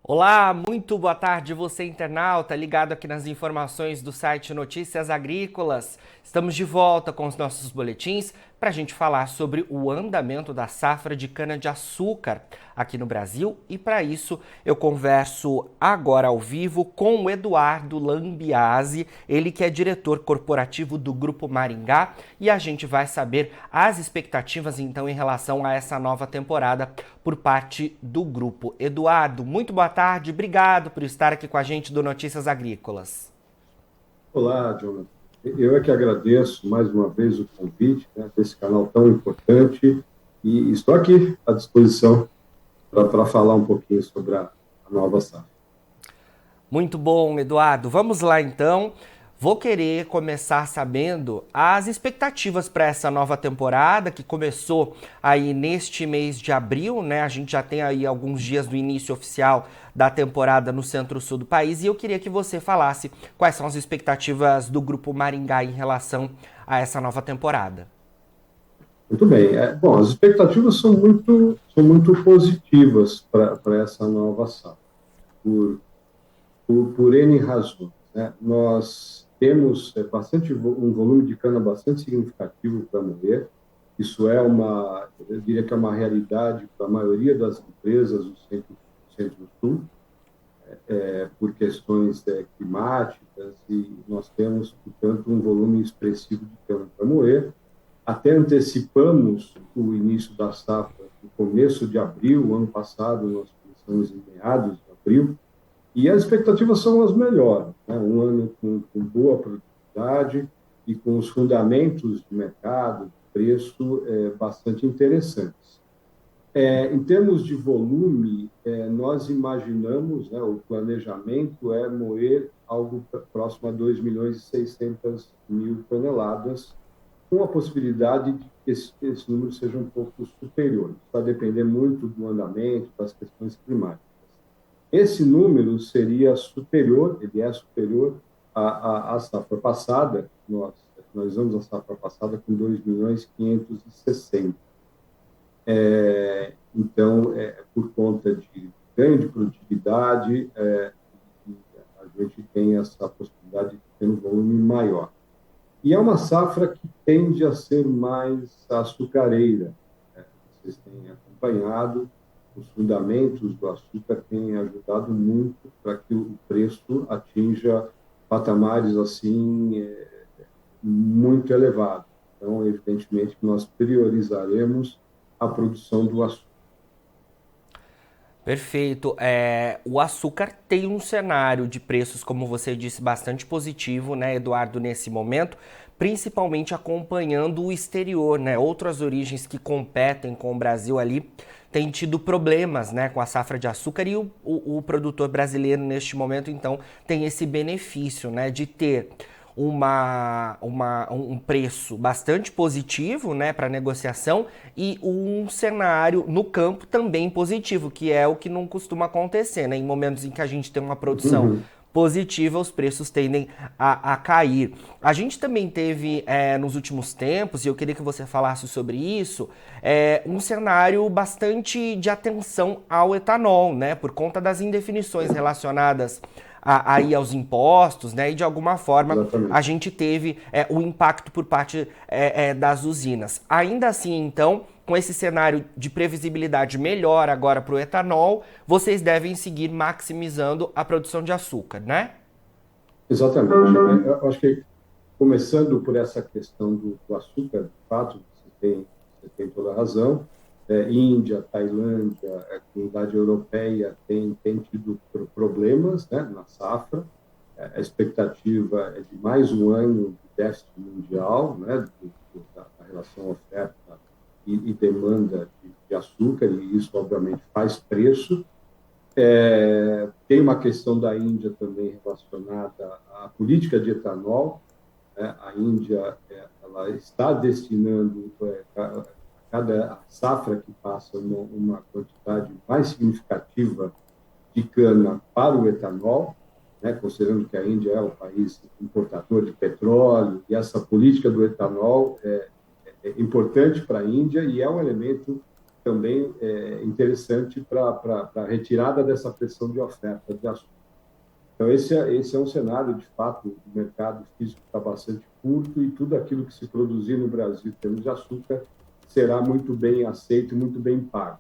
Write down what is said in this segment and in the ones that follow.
Olá, muito boa tarde, você internauta, ligado aqui nas informações do site Notícias Agrícolas. Estamos de volta com os nossos boletins para a gente falar sobre o andamento da safra de cana-de-açúcar aqui no Brasil. E para isso eu converso agora ao vivo com o Eduardo Lambiase, ele que é diretor corporativo do Grupo Maringá, e a gente vai saber as expectativas então em relação a essa nova temporada por parte do grupo. Eduardo, muito boa tarde, obrigado por estar aqui com a gente do Notícias Agrícolas. Olá, Jonathan. Eu é que agradeço mais uma vez o convite, né, desse canal tão importante e estou aqui à disposição para falar um pouquinho sobre a nova safra. Muito bom, Eduardo. Vamos lá então. Vou querer começar sabendo as expectativas para essa nova temporada que começou aí neste mês de abril, né? A gente já tem aí alguns dias do início oficial da temporada no centro-sul do país e eu queria que você falasse quais são as expectativas do Grupo Maringá em relação a essa nova temporada. Muito bem. Bom, as expectativas são muito positivas para essa nova safra, por, por N razões, né? Nós temos um volume de cana bastante significativo para moer. Isso eu diria que é uma realidade para a maioria das empresas do centro-sul, por questões climáticas, e nós temos, portanto, um volume expressivo de cana para moer. Até antecipamos o início da safra no começo de abril. Ano passado nós começamos em meados de abril, e as expectativas são as melhores, né? Um ano com boa produtividade e com os fundamentos de mercado, de preço, bastante interessantes. Em termos de volume, nós imaginamos, né, o planejamento é moer algo próximo a 2 milhões e 600 mil toneladas, com a possibilidade de que esse número seja um pouco superior. Vai depender muito do andamento, das questões climáticas. Esse número seria superior, ele é superior à safra passada. Nós vamos a safra passada com 2 milhões e 560. Então, por conta de ganho de produtividade, a gente tem essa possibilidade de ter um volume maior. E é uma safra que tende a ser mais açucareira, né? Vocês têm acompanhado, os fundamentos do açúcar têm ajudado muito para que o preço atinja patamares assim muito elevados. Então, evidentemente, que nós priorizaremos a produção do açúcar. Perfeito. O açúcar tem um cenário de preços, como você disse, bastante positivo, né, Eduardo, nesse momento, principalmente acompanhando o exterior, né? Outras origens que competem com o Brasil ali têm tido problemas, né, com a safra de açúcar e o produtor brasileiro, neste momento, então, tem esse benefício, né, de ter um preço bastante positivo, né, para negociação e um cenário no campo também positivo, que é o que não costuma acontecer, né? Em momentos em que a gente tem uma produção Uhum. positiva, os preços tendem a cair. A gente também teve nos últimos tempos, e eu queria que você falasse sobre isso, um cenário bastante de atenção ao etanol, né? Por conta das indefinições relacionadas aí aos impostos, né? E de alguma forma a Exatamente. gente teve o impacto por parte das usinas. Ainda assim, então, com esse cenário de previsibilidade melhor agora para o etanol, vocês devem seguir maximizando a produção de açúcar, né? Exatamente. Eu acho que, começando por essa questão do açúcar, de fato, você tem toda a razão. Índia, Tailândia, a comunidade europeia tem tido problemas, né, na safra. A expectativa é de mais um ano de déficit mundial, né, da relação oferta e demanda de açúcar, e isso, obviamente, faz preço. Tem uma questão da Índia também relacionada à política de etanol, né? A Índia, ela está destinando a cada safra que passa uma quantidade mais significativa de cana para o etanol, né? Considerando que a Índia é o país importador de petróleo, e essa política do etanol é importante para a Índia e é um elemento também interessante para a retirada dessa pressão de oferta de açúcar. Então, esse é um cenário, de fato, o mercado físico está bastante curto e tudo aquilo que se produzir no Brasil em termos de açúcar será muito bem aceito e muito bem pago.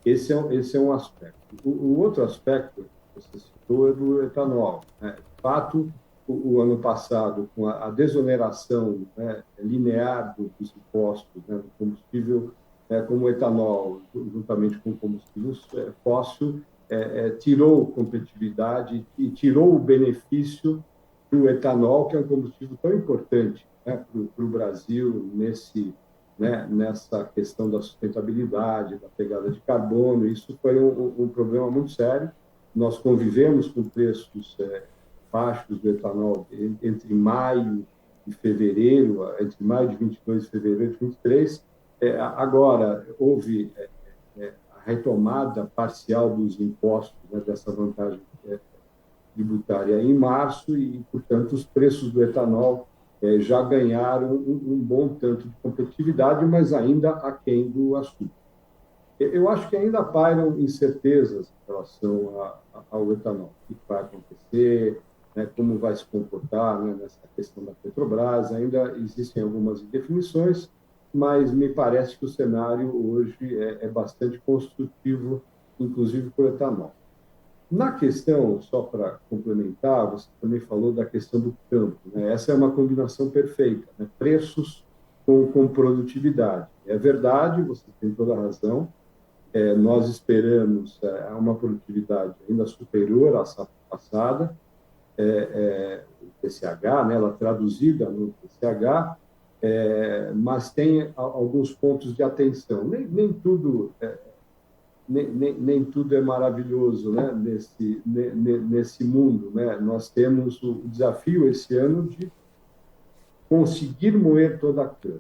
Esse é um aspecto. O outro aspecto que você citou é do etanol, né? De fato, o ano passado, com a desoneração, né, linear dos impostos, né, do combustível, como o etanol, juntamente com o combustível fóssil, tirou competitividade e tirou o benefício do etanol, que é um combustível tão importante, né, para o Brasil nessa questão da sustentabilidade, da pegada de carbono. Isso foi um problema muito sério. Nós convivemos com preços baixos do etanol entre maio e fevereiro, entre maio de 22 e fevereiro de 23. Agora, houve a retomada parcial dos impostos, né, dessa vantagem tributária em março e, portanto, os preços do etanol já ganharam um bom tanto de competitividade, mas ainda aquém do açúcar. Eu acho que ainda pairam incertezas em relação ao etanol. O que vai acontecer, né, como vai se comportar, né, nessa questão da Petrobras. Ainda existem algumas indefinições, mas me parece que o cenário hoje é bastante construtivo, inclusive para o etanol. Na questão, só para complementar, você também falou da questão do campo, né? Essa é uma combinação perfeita, né? Preços com produtividade. É verdade, você tem toda a razão, nós esperamos uma produtividade ainda superior à safra passada, o TCH, né? Ela traduzida no TCH, mas tem alguns pontos de atenção. Nem tudo nem tudo é maravilhoso, né, nesse mundo, né? Nós temos o desafio esse ano de conseguir moer toda a cana.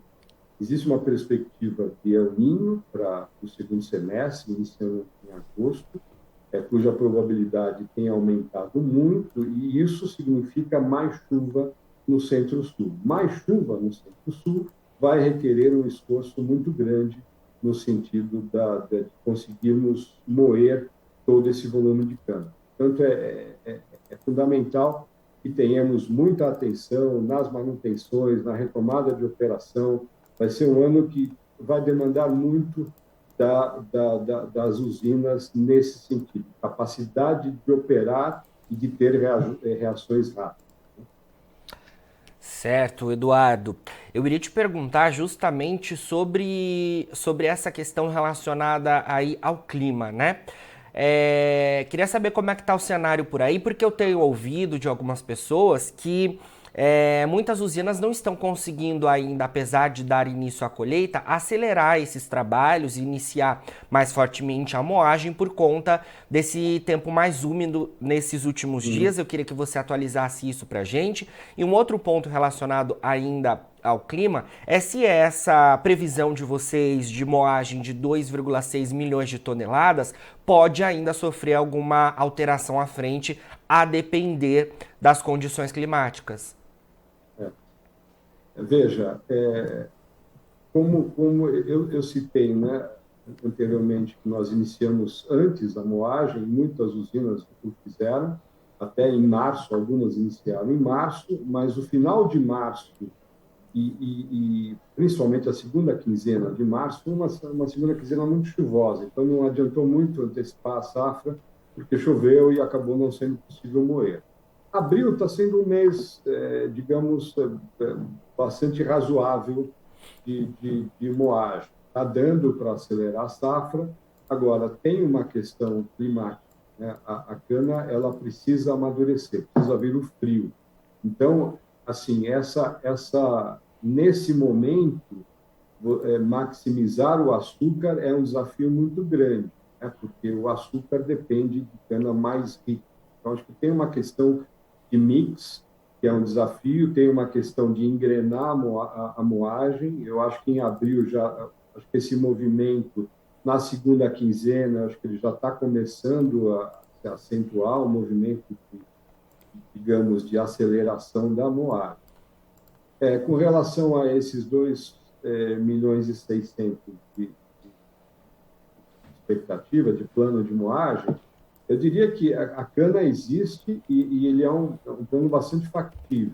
Existe uma perspectiva de El Niño para o segundo semestre, iniciando em agosto, cuja probabilidade tem aumentado muito, e isso significa mais chuva no Centro-Sul. Mais chuva no Centro-Sul vai requerer um esforço muito grande no sentido de conseguirmos moer todo esse volume de cana. Portanto, é fundamental que tenhamos muita atenção nas manutenções, na retomada de operação. Vai ser um ano que vai demandar muito das usinas nesse sentido, capacidade de operar e de ter reações rápidas. Certo, Eduardo. Eu iria te perguntar justamente sobre essa questão relacionada aí ao clima, né? Queria saber como é que tá o cenário por aí, porque eu tenho ouvido de algumas pessoas que muitas usinas não estão conseguindo ainda, apesar de dar início à colheita, acelerar esses trabalhos e iniciar mais fortemente a moagem por conta desse tempo mais úmido nesses últimos dias. Eu queria que você atualizasse isso para a gente. E um outro ponto relacionado ainda ao clima é se essa previsão de vocês de moagem de 2,6 milhões de toneladas pode ainda sofrer alguma alteração à frente, a depender das condições climáticas. Veja, como eu citei, né, anteriormente, que nós iniciamos antes a moagem, muitas usinas o fizeram, até em março, algumas iniciaram em março, mas o final de março e principalmente a segunda quinzena de março foi uma segunda quinzena muito chuvosa, então não adiantou muito antecipar a safra, porque choveu e acabou não sendo possível moer. Abril está sendo um mês, digamos, bastante razoável de moagem. Está dando para acelerar a safra. Agora, tem uma questão climática, né? A cana ela precisa amadurecer, precisa vir o frio. Então, assim, nesse momento, maximizar o açúcar é um desafio muito grande, né? Porque o açúcar depende de cana mais rica. Então, acho que tem uma questão de mix, que é um desafio, tem uma questão de engrenar a moagem. Eu acho que em abril acho que esse movimento, na segunda quinzena, acho que ele já está começando a se acentuar, o movimento, digamos, de aceleração da moagem. Com relação a esses 2 milhões e 600 expectativa, de plano de moagem, eu diria que a cana existe e ele é um plano bastante factível.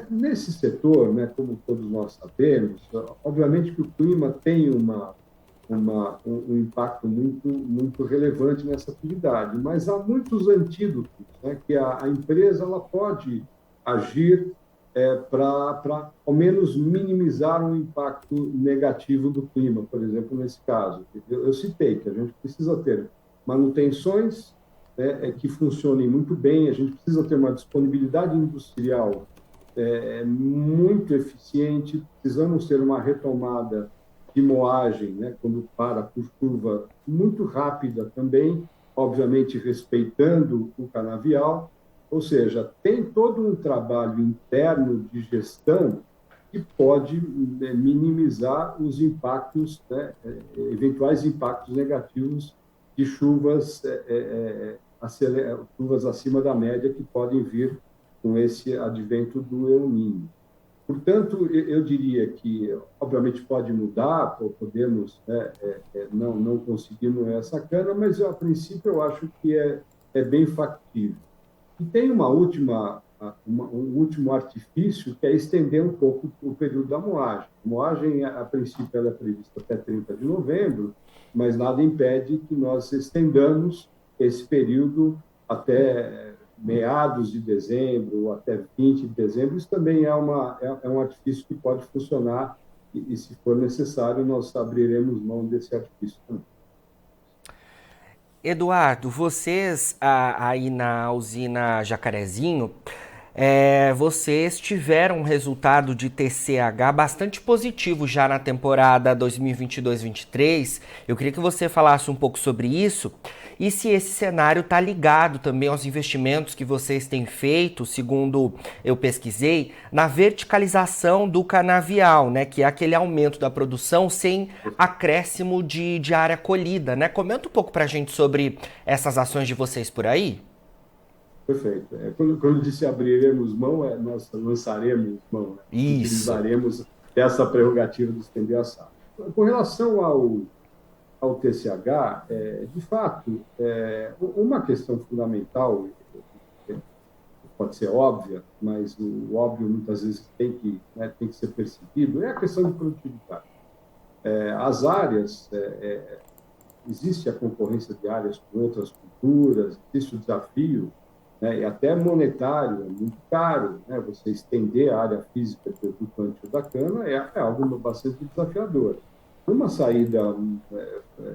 Nesse setor, né, como todos nós sabemos, obviamente que o clima tem um impacto muito relevante nessa atividade, mas há muitos antídotos, né, que a empresa ela pode agir para, ao menos, minimizar um impacto negativo do clima, por exemplo, nesse caso. Eu citei que a gente precisa ter manutenções, né, que funcionem muito bem, a gente precisa ter uma disponibilidade industrial muito eficiente, precisamos ter uma retomada de moagem, né, quando para por chuva, muito rápida também, obviamente respeitando o canavial, ou seja, tem todo um trabalho interno de gestão que pode minimizar os impactos, né, eventuais impactos negativos de chuvas, chuvas acima da média que podem vir com esse advento do El Niño. Portanto, eu diria que, obviamente, pode mudar, podemos, né, não conseguirmos essa cana, mas, a princípio, eu acho que é bem factível. E tem um último artifício, que é estender um pouco o período da moagem. A moagem, a princípio, ela é prevista até 30 de novembro, mas nada impede que nós estendamos esse período até meados de dezembro, ou até 20 de dezembro. Isso também é um artifício que pode funcionar e, se for necessário, nós abriremos mão desse artifício também. Eduardo, vocês aí na usina Jacarezinho, vocês tiveram um resultado de TCH bastante positivo já na temporada 2022-23. Eu queria que você falasse um pouco sobre isso e se esse cenário está ligado também aos investimentos que vocês têm feito, segundo eu pesquisei, na verticalização do canavial, né, que é aquele aumento da produção sem acréscimo de área colhida, né? Comenta um pouco para a gente sobre essas ações de vocês por aí. Perfeito. Quando disse abriremos mão, nós lançaremos mão, né? Isso. Utilizaremos essa prerrogativa de estender a safra. Com relação ao TCH, de fato, uma questão fundamental, pode ser óbvia, mas o óbvio muitas vezes tem que ser percebido, é a questão de produtividade. As áreas, existe a concorrência de áreas com outras culturas, existe o desafio, né, e até monetário, é muito caro, né, você estender a área física do plantio da cana é algo bastante desafiador. Uma saída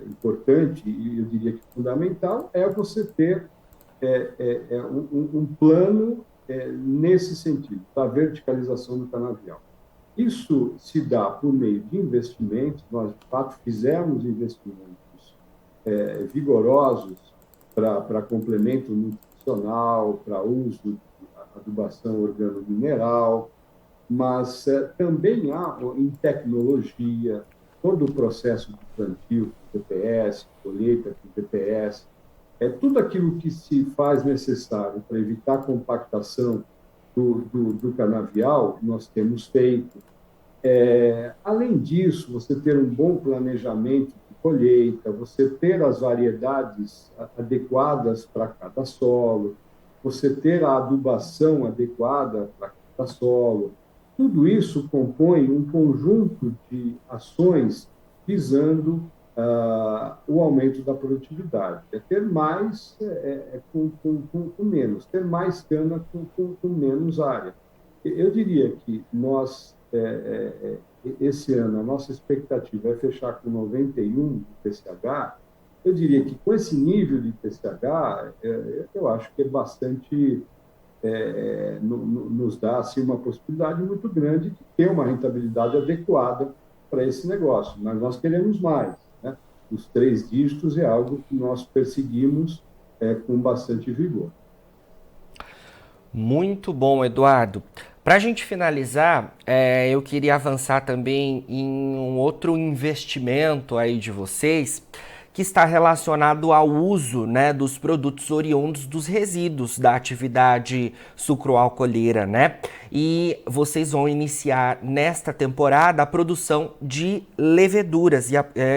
importante, e eu diria que fundamental, é você ter um plano nesse sentido, da verticalização do canavial. Isso se dá por meio de investimentos, nós, de fato, fizemos investimentos vigorosos para complemento nutricional, para uso de adubação organomineral, mas também há em tecnologia, todo o processo de plantio com GPS, colheita com GPS, tudo aquilo que se faz necessário para evitar a compactação do canavial, nós temos feito. Além disso, você ter um bom planejamento de colheita, você ter as variedades adequadas para cada solo, você ter a adubação adequada para cada solo, tudo isso compõe um conjunto de ações visando o aumento da produtividade. Ter mais com menos, ter mais cana com menos área. Eu diria que nós, esse ano, a nossa expectativa é fechar com 91 de TCH. Eu diria que com esse nível de TCH, eu acho que é bastante... nos dá assim, uma possibilidade muito grande de ter uma rentabilidade adequada para esse negócio. Mas nós queremos mais, né? Os 3 dígitos é algo que nós perseguimos com bastante vigor. Muito bom, Eduardo. Para a gente finalizar, eu queria avançar também em um outro investimento aí de vocês, que está relacionado ao uso, né, dos produtos oriundos dos resíduos da atividade sucroalcooleira, né? e vocês vão iniciar nesta temporada a produção de leveduras.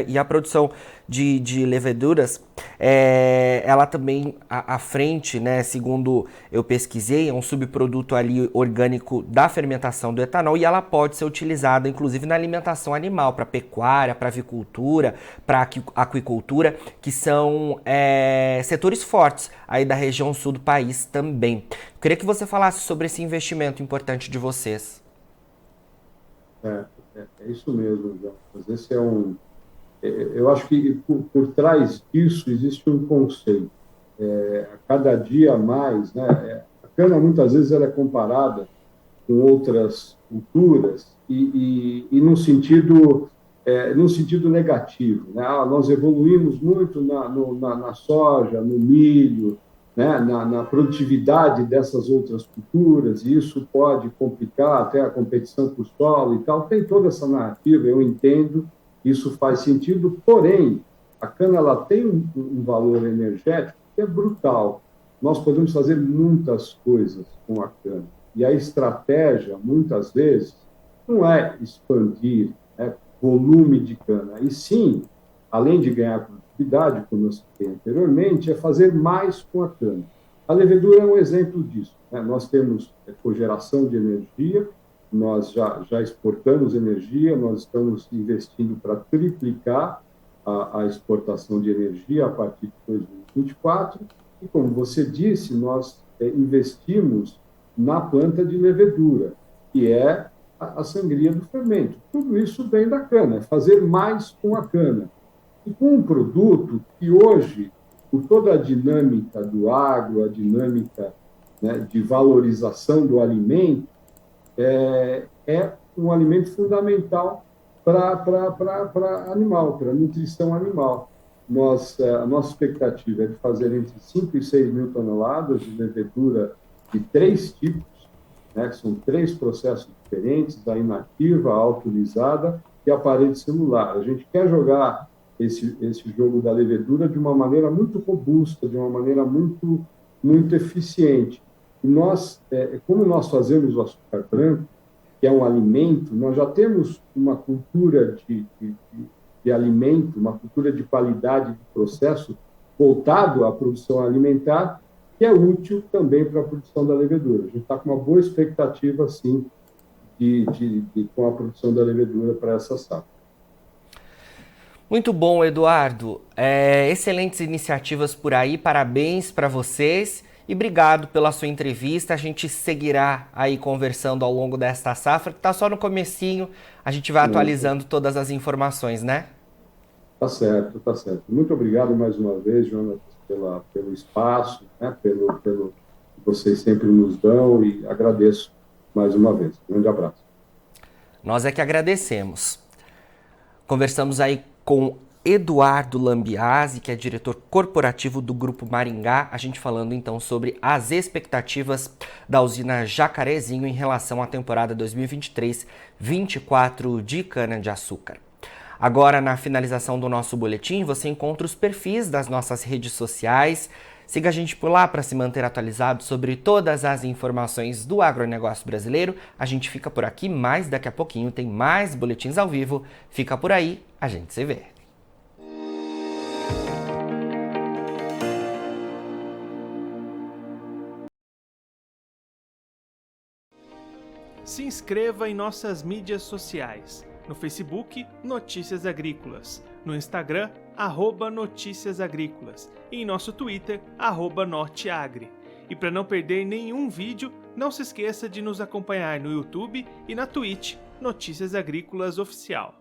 E a produção de leveduras, ela também, à frente, né, segundo eu pesquisei, é um subproduto ali orgânico da fermentação do etanol e ela pode ser utilizada, inclusive, na alimentação animal, para pecuária, para avicultura, para aquicultura, que são setores fortes aí da região sul do país também. Eu queria que você falasse sobre esse investimento importante de vocês. É isso mesmo, João. Mas esse eu acho que por trás disso existe um conceito. A cada dia mais, né, a cana muitas vezes ela é comparada com outras culturas e no sentido negativo, né? Nós evoluímos muito na soja, no milho, né? Na produtividade dessas outras culturas, e isso pode complicar até a competição por solo e tal. Tem toda essa narrativa, eu entendo, isso faz sentido, porém, a cana ela tem um valor energético que é brutal. Nós podemos fazer muitas coisas com a cana. E a estratégia, muitas vezes, não é expandir volume de cana, e sim, além de ganhar produtividade, como eu citei anteriormente, é fazer mais com a cana. A levedura é um exemplo disso, né? Nós temos cogeração de energia, nós já exportamos energia, nós estamos investindo para triplicar a exportação de energia a partir de 2024, e como você disse, nós investimos na planta de levedura, que é a sangria do fermento. Tudo isso vem da cana, é fazer mais com a cana. E com um produto que hoje, por toda a dinâmica do agro, a dinâmica, né, de valorização do alimento, é um alimento fundamental para animal, para a nutrição animal. A nossa expectativa é de fazer entre 5 e 6 mil toneladas de levedura de 3 tipos, né, que são 3 processos diferentes, a inativa, a autorizada e a parede celular. A gente quer jogar esse jogo da levedura de uma maneira muito robusta, de uma maneira muito, muito eficiente. E nós, como nós fazemos o açúcar branco, que é um alimento, nós já temos uma cultura de alimento, uma cultura de qualidade de processo voltado à produção alimentar, que é útil também para a produção da levedura. A gente está com uma boa expectativa, sim, com a produção da levedura para essa safra. Muito bom, Eduardo. Excelentes iniciativas por aí, parabéns para vocês e obrigado pela sua entrevista. A gente seguirá aí conversando ao longo desta safra, que está só no comecinho, a gente vai atualizando todas as informações, né? Tá certo, tá certo. Muito obrigado mais uma vez, Jonas, pelo espaço, né, pelo que vocês sempre nos dão, e agradeço mais uma vez. Um grande abraço. Nós é que agradecemos. Conversamos aí com Eduardo Lambiase, que é diretor corporativo do Grupo Maringá, a gente falando então sobre as expectativas da usina Jacarezinho em relação à temporada 2023-24 de cana-de-açúcar. Agora, na finalização do nosso boletim, você encontra os perfis das nossas redes sociais. Siga a gente por lá para se manter atualizado sobre todas as informações do agronegócio brasileiro. A gente fica por aqui, mas daqui a pouquinho tem mais boletins ao vivo. Fica por aí, a gente se vê. Se inscreva em nossas mídias sociais. No Facebook, Notícias Agrícolas. No Instagram, @Notícias Agrícolas. E em nosso Twitter, @Norteagri. E para não perder nenhum vídeo, não se esqueça de nos acompanhar no YouTube e na Twitch, Notícias Agrícolas Oficial.